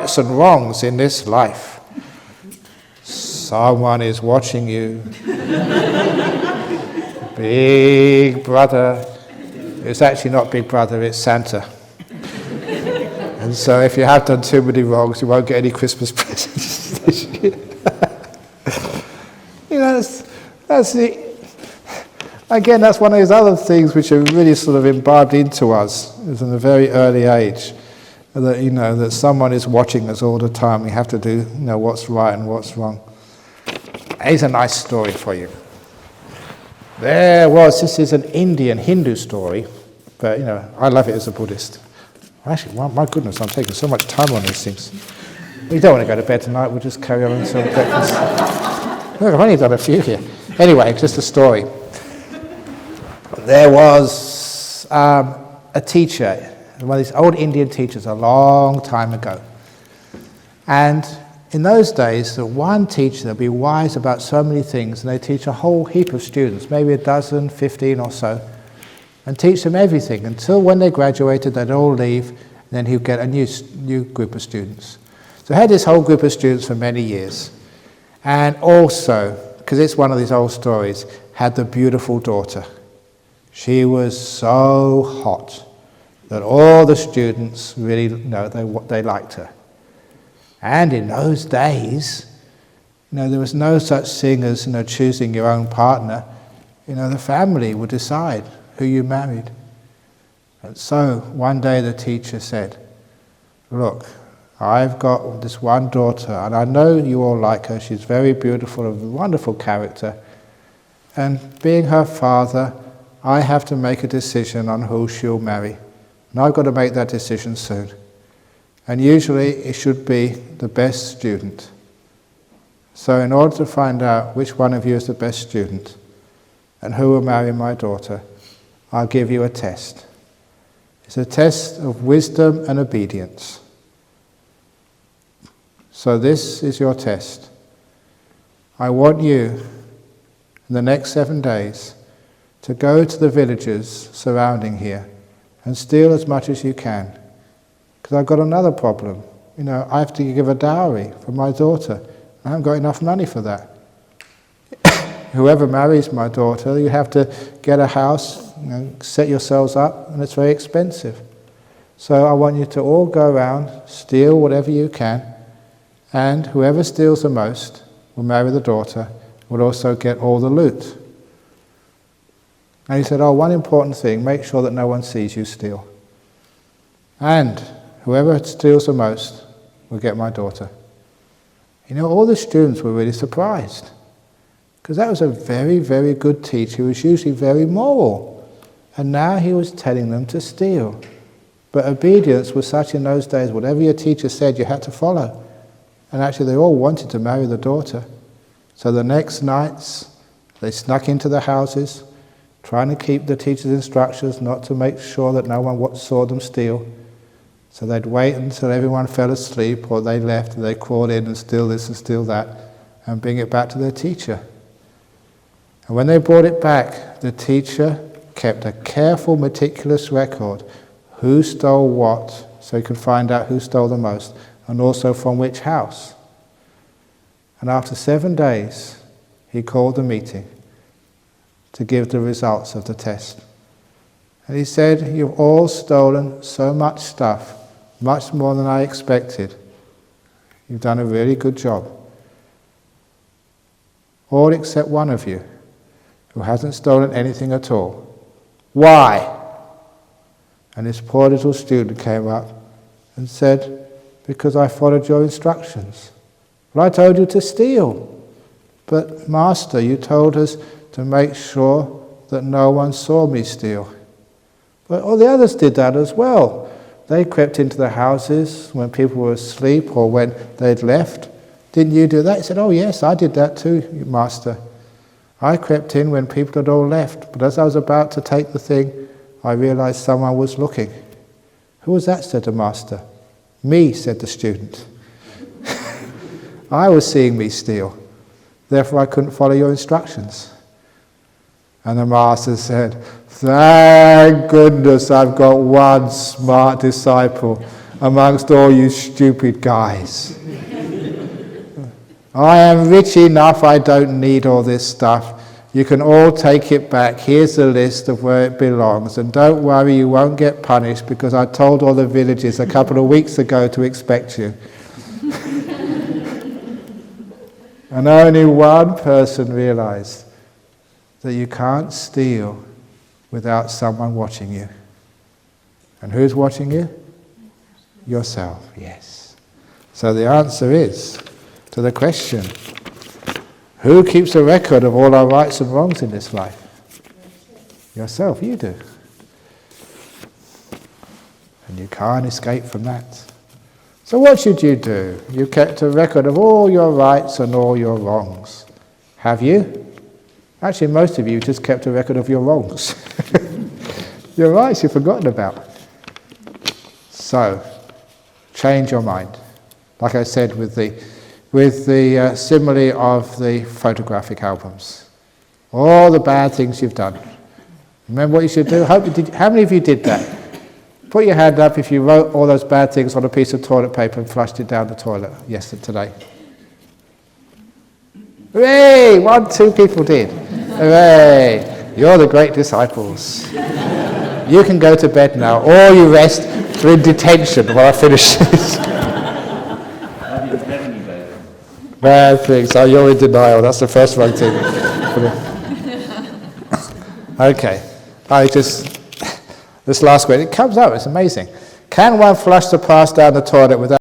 rights and wrongs in this life. Someone is watching you. Big Brother. It's actually not Big Brother, it's Santa. And so if you have done too many wrongs, you won't get any Christmas presents this year. That's the... Again, that's one of those other things which are really sort of imbibed into us from a very early age. That, that someone is watching us all the time. We have to do, what's right and what's wrong. Here's a nice story for you. This is an Indian Hindu story, but, I love it as a Buddhist. Actually, my goodness, I'm taking so much time on these things. We don't want to go to bed tonight, we'll just carry on until breakfast. Look, I've only done a few here. Anyway, just a story. There was a teacher, one of these old Indian teachers a long time ago. And in those days, the one teacher would be wise about so many things, and they teach a whole heap of students, maybe a dozen, 15 or so, and teach them everything until when they graduated, they'd all leave, and then he'd get a new group of students. So I had this whole group of students for many years. And also, because it's one of these old stories, had the beautiful daughter. She was so hot that all the students really they liked her. And in those days, there was no such thing as choosing your own partner. The family would decide who you married. And so one day the teacher said, "Look, I've got this one daughter, and I know you all like her. She's very beautiful, of a wonderful character. And being her father, I have to make a decision on who she'll marry. And I've got to make that decision soon. And usually it should be the best student. So in order to find out which one of you is the best student and who will marry my daughter, I'll give you a test. It's a test of wisdom and obedience. So this is your test. I want you, in the next 7 days, to go to the villages surrounding here and steal as much as you can. Because I've got another problem. I have to give a dowry for my daughter. I haven't got enough money for that. Whoever marries my daughter, you have to get a house, set yourselves up, and it's very expensive. So I want you to all go around, steal whatever you can, and whoever steals the most will marry the daughter, will also get all the loot." And he said, one important thing, make sure that no one sees you steal. And whoever steals the most will get my daughter. All the students were really surprised, because that was a very, very good teacher who was usually very moral. And now he was telling them to steal. But obedience was such in those days, whatever your teacher said, you had to follow. And actually they all wanted to marry the daughter. So the next nights, they snuck into the houses, trying to keep the teacher's instructions not to make sure that no one saw them steal. So they'd wait until everyone fell asleep or they left, and they'd crawl in and steal this and steal that and bring it back to their teacher. And when they brought it back, the teacher kept a careful, meticulous record who stole what, so he could find out who stole the most, and also from which house. And after 7 days, he called a meeting to give the results of the test. And he said, "You've all stolen so much stuff, much more than I expected. You've done a really good job. All except one of you, who hasn't stolen anything at all. Why?" And this poor little student came up and said, "Because I followed your instructions. But I told you to steal. But Master, you told us to make sure that no one saw me steal." But all the others did that as well. They crept into the houses when people were asleep or when they'd left. "Didn't you do that?" He said, "Oh yes, I did that too, Master. I crept in when people had all left, but as I was about to take the thing, I realized someone was looking." "Who was that?" said the Master. "Me," said the student. "I was seeing me steal. Therefore I couldn't follow your instructions." And the Master said, "Thank goodness I've got one smart disciple. amongst all you stupid guys. I am rich enough, I don't need all this stuff. You can all take it back. Here's the list of where it belongs. And don't worry, you won't get punished because I told all the villagers a couple of weeks ago to expect you. And only one person realized that you can't steal without someone watching you. And who's watching you? Yourself, yes. So the answer is, to the question, who keeps a record of all our rights and wrongs in this life? Yourself, you do. And you can't escape from that. So what should you do? You kept a record of all your rights and all your wrongs. Have you? Actually, most of you just kept a record of your wrongs. Your rights you've forgotten about. So, change your mind. Like I said with the simile of the photographic albums. All the bad things you've done. Remember what you should do? How many of you did that? Put your hand up if you wrote all those bad things on a piece of toilet paper and flushed it down the toilet today. Hooray! 1, 2 people did. Hooray! You're the great disciples. You can go to bed now, or you rest for in detention while I finish this. Bad things. Oh, you're in denial. That's the first wrong thing. Okay. This last question, it comes out, it's amazing. Can one flush the past down the toilet without